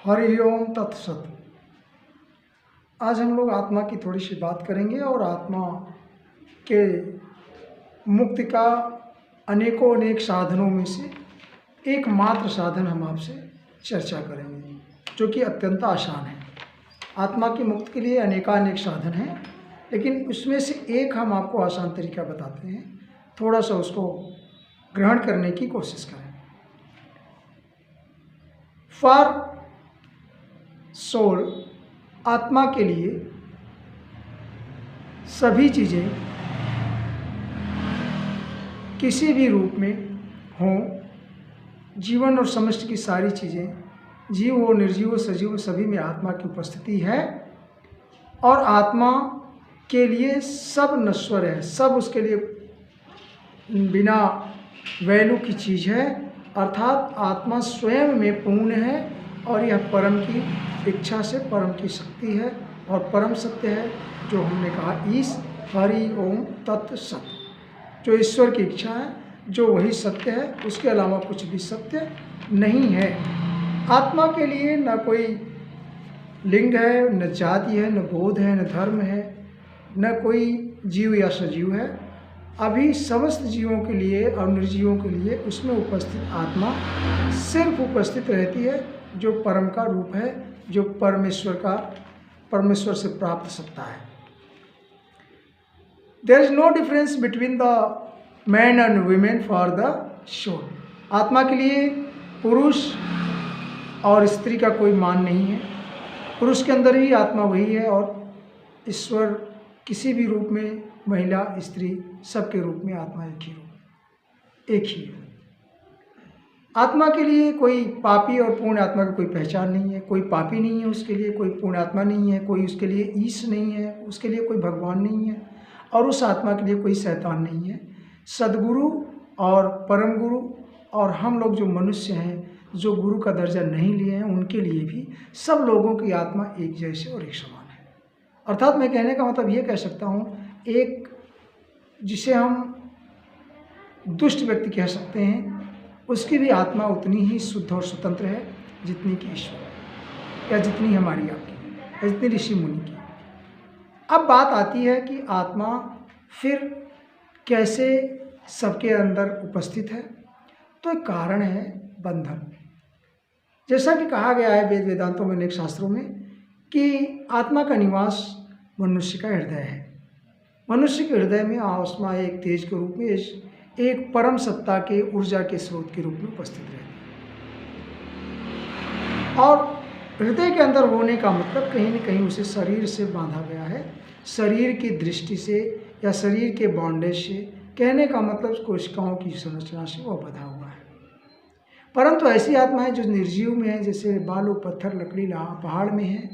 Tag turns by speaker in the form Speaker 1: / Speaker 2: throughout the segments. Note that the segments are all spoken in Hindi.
Speaker 1: हरि ओम तत्सत। आज हम लोग आत्मा की थोड़ी सी बात करेंगे और आत्मा के मुक्ति का अनेकों अनेक साधनों में से एकमात्र साधन हम आपसे चर्चा करेंगे, जो कि अत्यंत आसान है। आत्मा की मुक्ति के लिए अनेकानेक साधन हैं, लेकिन उसमें से एक हम आपको आसान तरीका बताते हैं। थोड़ा सा उसको ग्रहण करने की कोशिश करें। फॉर सोल, आत्मा के लिए सभी चीज़ें किसी भी रूप में हों, जीवन और समष्टि की सारी चीज़ें, जीव हो निर्जीव हो सजीव, सभी में आत्मा की उपस्थिति है। और आत्मा के लिए सब नश्वर है, सब उसके लिए बिना वैल्यू की चीज़ है, अर्थात आत्मा स्वयं में पूर्ण है और यह परम की इच्छा से परम की शक्ति है और परम सत्य है, जो हमने कहा ईश हरि ओम तत् सत। जो ईश्वर की इच्छा है, जो वही सत्य है, उसके अलावा कुछ भी सत्य नहीं है। आत्मा के लिए न कोई लिंग है, न जाति है, न बोध है, न धर्म है, न कोई जीव या सजीव है। अभी समस्त जीवों के लिए और निर्जीवों के लिए उसमें उपस्थित आत्मा सिर्फ उपस्थित रहती है, जो परम का रूप है, जो परमेश्वर से प्राप्त सत्ता है। There is no difference between the man and women for the soul. आत्मा के लिए पुरुष और स्त्री का कोई मान नहीं है। पुरुष के अंदर ही आत्मा वही है और ईश्वर किसी भी रूप में, महिला स्त्री सबके रूप में आत्मा एक ही है। आत्मा के लिए कोई पापी और पूर्ण आत्मा की कोई पहचान नहीं है। कोई पापी नहीं है उसके लिए, कोई पूर्ण आत्मा नहीं है, कोई उसके लिए ईश नहीं है, उसके लिए कोई भगवान नहीं है, और उस आत्मा के लिए कोई शैतान नहीं है। सद्गुरु और परम गुरु और हम लोग जो मनुष्य हैं, जो गुरु का दर्जा नहीं लिए हैं, उनके लिए भी सब लोगों की आत्मा एक जैसे और एक समान है। अर्थात मैं कहने का मतलब ये कह सकता हूँ, एक जिसे हम दुष्ट व्यक्ति कह सकते हैं, उसकी भी आत्मा उतनी ही शुद्ध और स्वतंत्र है जितनी कि ईश्वर, या जितनी हमारी आपकी, या जितनी ऋषि मुनि की। अब बात आती है कि आत्मा फिर कैसे सबके अंदर उपस्थित है। तो एक कारण है बंधन। जैसा कि कहा गया है वेद वेदांतों में, अनेक शास्त्रों में, कि आत्मा का निवास मनुष्य का हृदय है। मनुष्य के हृदय में आत्मा एक तेज के रूप में, एक परम सत्ता के ऊर्जा के स्रोत के रूप में उपस्थित रहती है। और हृदय के अंदर होने का मतलब कहीं न कहीं उसे शरीर से बांधा गया है, शरीर की दृष्टि से या शरीर के बॉन्डेज से। कहने का मतलब कोशिकाओं की संरचना से वह बंधा हुआ है। परंतु ऐसी आत्माएं जो निर्जीव में है, जैसे बालू पत्थर लकड़ी पहाड़ में है,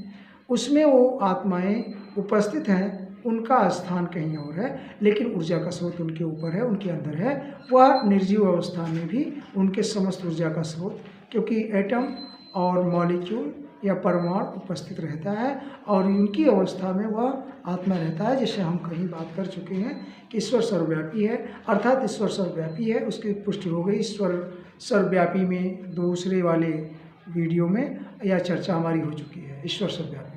Speaker 1: उसमें वो आत्माएं उपस्थित हैं। उनका स्थान कहीं और है, लेकिन ऊर्जा का स्रोत उनके ऊपर है, उनके अंदर है। वह निर्जीव अवस्था में भी उनके समस्त ऊर्जा का स्रोत, क्योंकि एटम और मॉलिक्यूल या परमाणु उपस्थित रहता है, और उनकी अवस्था में वह आत्मा रहता है। जैसे हम कहीं बात कर चुके हैं कि ईश्वर सर्वव्यापी है, अर्थात ईश्वर सर्वव्यापी है, उसकी पुष्टि हो गई ईश्वर सर्वव्यापी में दूसरे वाले वीडियो में, या चर्चा हमारी हो चुकी है। ईश्वर सर्वव्यापी,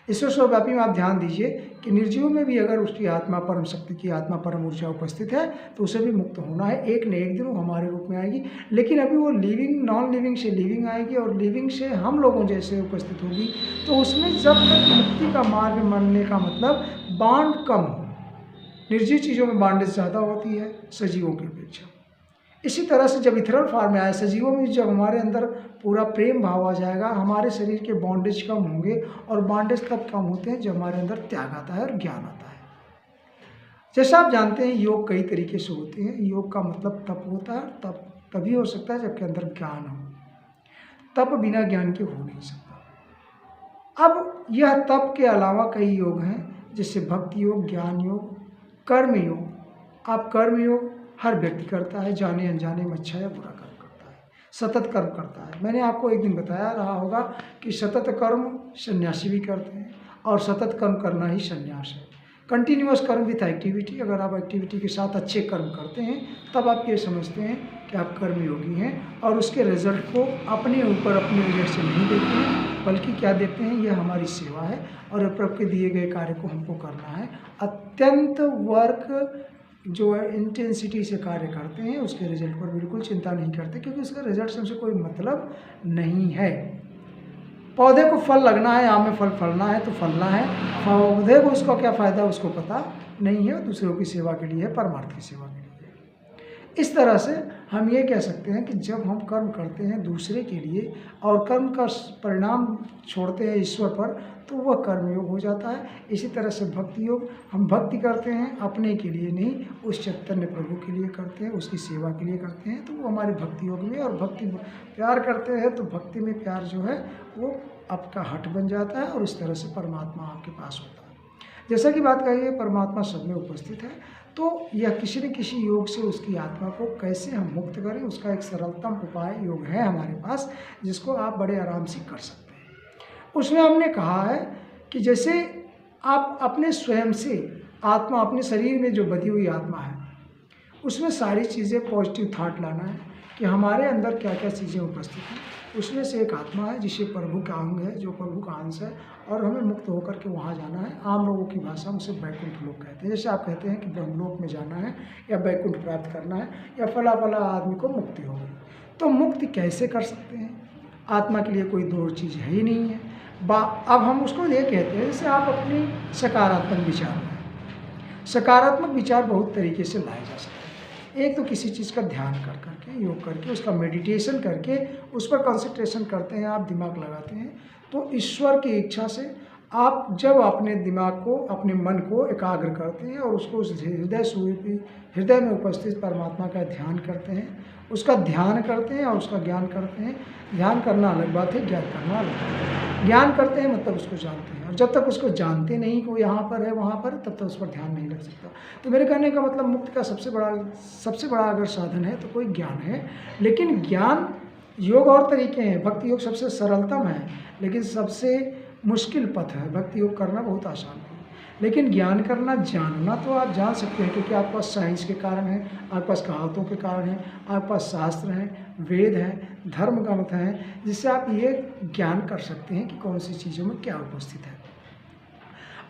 Speaker 1: ईश्वर सर्वव्यापी में आप ध्यान दीजिए कि निर्जीव में भी अगर उसकी आत्मा परम शक्ति की आत्मा परम ऊर्जा उपस्थित है, तो उसे भी मुक्त होना है। एक न एक दिन वो हमारे रूप में आएगी, लेकिन अभी वो लिविंग, नॉन लिविंग से लिविंग आएगी, और लिविंग से हम लोगों जैसे उपस्थित होगी। तो उसमें जब तक मुक्ति का मार्ग मानने का मतलब बांड कम हो। निर्जीव चीज़ों में बांडेज ज़्यादा होती है सजीवों की अपेक्षा। इसी तरह से जब इथरल फॉर्म में आए, सजीवों में जब हमारे अंदर पूरा प्रेम भाव आ जाएगा, हमारे शरीर के बॉन्डेज कम होंगे। और बॉन्डेज तब कम होते हैं जब हमारे अंदर त्याग आता है और ज्ञान आता है। जैसा आप जानते हैं, योग कई तरीके से होते हैं। योग का मतलब तप होता है, तप तभी हो सकता है जबकि अंदर ज्ञान हो। तप बिना ज्ञान के हो नहीं सकता। अब यह तप के अलावा कई योग हैं, जैसे भक्ति योग, ज्ञान योग, कर्म योग। आप कर्म योग हर व्यक्ति करता है, जाने अनजाने में अच्छा या बुरा कर्म करता है, सतत कर्म करता है। मैंने आपको एक दिन बताया रहा होगा कि सतत कर्म सन्यासी भी करते हैं, और सतत कर्म करना ही सन्यास है। कंटिन्यूअस कर्म विथ एक्टिविटी। अगर आप एक्टिविटी के साथ अच्छे कर्म करते हैं, तब आप ये समझते हैं कि आप कर्मयोगी हैं, और उसके रिजल्ट को अपने ऊपर अपने वजह से नहीं देखते हैं, बल्कि क्या देते हैं, यह हमारी सेवा है और प्रभु के दिए गए कार्य को हमको करना है। अत्यंत वर्क जो है इंटेंसिटी से कार्य करते हैं, उसके रिजल्ट पर बिल्कुल चिंता नहीं करते, क्योंकि उसका रिजल्ट से हमसे कोई मतलब नहीं है। पौधे को फल लगना है, आम में फल फलना है तो फलना है, पौधे को उसका क्या फ़ायदा उसको पता नहीं है, दूसरों की सेवा के लिए है, परमार्थ की सेवा के लिए। इस तरह से हम ये कह सकते हैं कि जब हम कर्म करते हैं दूसरे के लिए और कर्म का परिणाम छोड़ते हैं ईश्वर पर, तो वह कर्मयोग हो जाता है। इसी तरह से भक्ति योग, हम भक्ति करते हैं अपने के लिए नहीं, उस चैतन्य प्रभु के लिए करते हैं, उसकी सेवा के लिए करते हैं, तो वो हमारे भक्ति योग में। और भक्ति प्यार करते हैं तो भक्ति में प्यार जो है वो आपका हट बन जाता है और इस तरह से परमात्मा आपके पास होता है। जैसा कि बात कही है, परमात्मा सब में उपस्थित है, तो यह किसी न किसी योग से उसकी आत्मा को कैसे हम मुक्त करें, उसका एक सरलतम उपाय योग है हमारे पास, जिसको आप बड़े आराम से कर सकते हैं। उसमें हमने कहा है कि जैसे आप अपने स्वयं से आत्मा, अपने शरीर में जो बधी हुई आत्मा है, उसमें सारी चीज़ें पॉजिटिव थाट लाना है कि हमारे अंदर क्या क्या चीज़ें उपस्थित हैं। उसमें से एक आत्मा है जिसे प्रभु का अंग है, जो प्रभु का अंश है, और हमें मुक्त होकर के वहाँ जाना है। आम लोगों की भाषा में उसे बैकुंठ लोक कहते हैं। जैसे आप कहते हैं कि ब्रह्मलोक में जाना है या बैकुंठ प्राप्त करना है या फला फला आदमी को मुक्ति हो गई, तो मुक्ति कैसे कर सकते हैं? आत्मा के लिए कोई दो चीज़ है ही नहीं है। अब हम उसको ये कहते हैं, जैसे आप अपनी सकारात्मक विचार लाएं। सकारात्मक विचार बहुत तरीके से लाए जा सकते हैं। एक तो किसी चीज़ का ध्यान कर करके, योग करके, उसका मेडिटेशन करके, उस पर कंसंट्रेशन करते हैं, आप दिमाग लगाते हैं, तो ईश्वर की इच्छा से आप जब अपने दिमाग को, अपने मन को एकाग्र करते हैं और उसको उस हृदय में उपस्थित परमात्मा का ध्यान करते हैं, उसका ध्यान करते हैं और उसका ज्ञान करते हैं। ध्यान करना अलग बात है, ज्ञान करना अलग बात है। ज्ञान करते हैं मतलब उसको जानते हैं, और जब तक उसको जानते नहीं कि वो यहाँ पर है वहाँ पर, तब तक उस पर ध्यान नहीं लग सकता। तो मेरे कहने का मतलब मुक्ति का सबसे बड़ा अगर साधन है तो कोई ज्ञान है। लेकिन ज्ञान योग और तरीके हैं। भक्ति योग सबसे सरलतम है, लेकिन सबसे मुश्किल पथ है। भक्ति योग करना बहुत आसान है, लेकिन ज्ञान करना, जानना तो आप जान सकते हैं, क्योंकि आपके पास साइंस के कारण है, आपके पास कहावतों के कारण है, आपके पास शास्त्र हैं, वेद हैं, धर्म ग्रंथ हैं, जिससे आप ये ज्ञान कर सकते हैं कि कौन सी चीज़ों में क्या उपस्थित है।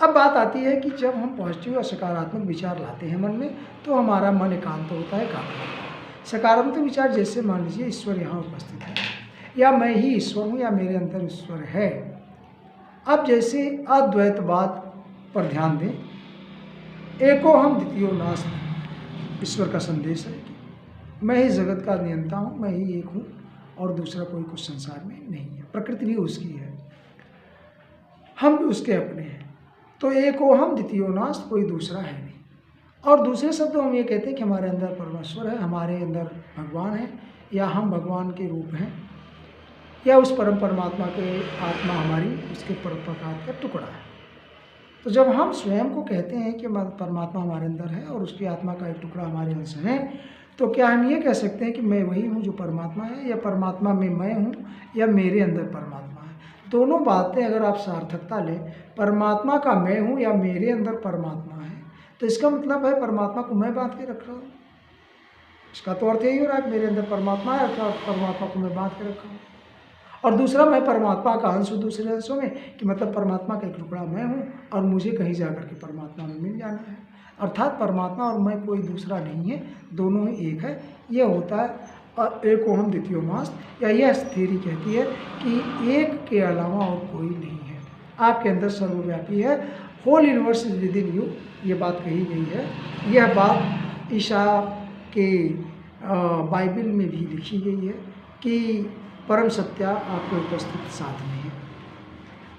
Speaker 1: अब बात आती है कि जब हम पॉजिटिव और सकारात्मक विचार लाते हैं मन में, तो हमारा मन एकांत होता है, एकाग्र होता है। सकारात्मक विचार जैसे मान लीजिए ईश्वर यहाँ उपस्थित है, या मैं ही ईश्वर हूँ, या मेरे अंदर ईश्वर है। अब जैसे अद्वैतवाद पर ध्यान दें, एको हम द्वितीयो नास्ति, ईश्वर का संदेश है कि मैं ही जगत का नियंता हूँ, मैं ही एक हूँ और दूसरा कोई कुछ संसार में नहीं है। प्रकृति भी उसकी है, हम भी उसके अपने हैं। तो एको हम द्वितीयो नास्ति, कोई दूसरा है नहीं। और दूसरे शब्दों हम ये कहते हैं कि हमारे अंदर परमेश्वर है, हमारे अंदर भगवान है, या हम भगवान के रूप हैं, या उस परम परमात्मा के आत्मा हमारी उसके प्रकार का टुकड़ा है। तो जब हम स्वयं को कहते हैं कि परमात्मा हमारे अंदर है और उसकी आत्मा का एक टुकड़ा हमारे अंश है, तो क्या हम ये कह सकते हैं कि मैं वही हूँ जो परमात्मा है, या परमात्मा में मैं हूँ, या मेरे अंदर परमात्मा है? दोनों बातें अगर आप सार्थकता लें, परमात्मा का मैं हूँ या मेरे अंदर परमात्मा है, तो इसका मतलब है परमात्मा को मैं बांध के रख रहा हूँ। इसका तो अर्थ यही हो रहा है कि मेरे अंदर परमात्मा है और परमात्मा को मैं बांध के रखा हूँ। और दूसरा, मैं परमात्मा का अंश हूँ दूसरे अंशों में, कि मतलब परमात्मा का एक टुकड़ा मैं हूँ और मुझे कहीं जाकर के परमात्मा में मिल जाना है। अर्थात परमात्मा और मैं कोई दूसरा नहीं है, दोनों ही एक है। यह होता है और एको हम द्वितीयो नास्ति, या यह थ्योरी कहती है कि एक के अलावा और कोई नहीं है, आपके अंदर सर्वव्यापी है। Whole universe is within you, ये बात कही गई है। यह बात ईशा के बाइबल में भी लिखी गई है कि परम सत्या आपके उपस्थित साथ में है।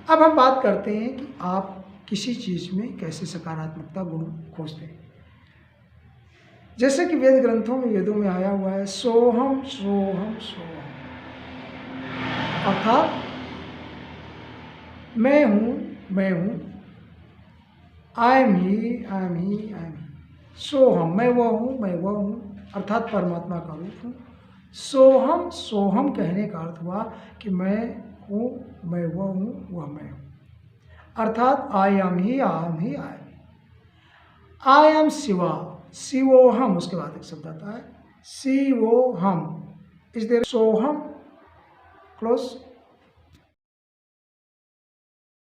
Speaker 1: अब हम बात करते हैं कि आप किसी चीज़ में कैसे सकारात्मकता गुण खोजते हैं। जैसे कि वेद ग्रंथों में, वेदों में आया हुआ है, सोहम सोहम सोहम, अर्थात मैं हूँ, I am he, I am he, I am he. सोहम, मैं वह हूँ, अर्थात परमात्मा का रूप हूँ। सोहम, सोहम कहने का अर्थ हुआ कि मैं हूँ, मैं वह हूँ, वह मैं हूँ, अर्थात I am he, I am he, I am Shiva, शिवोहम, उसके बाद एक शब्द आता है शिवोहम, इस देर सोहम क्लोज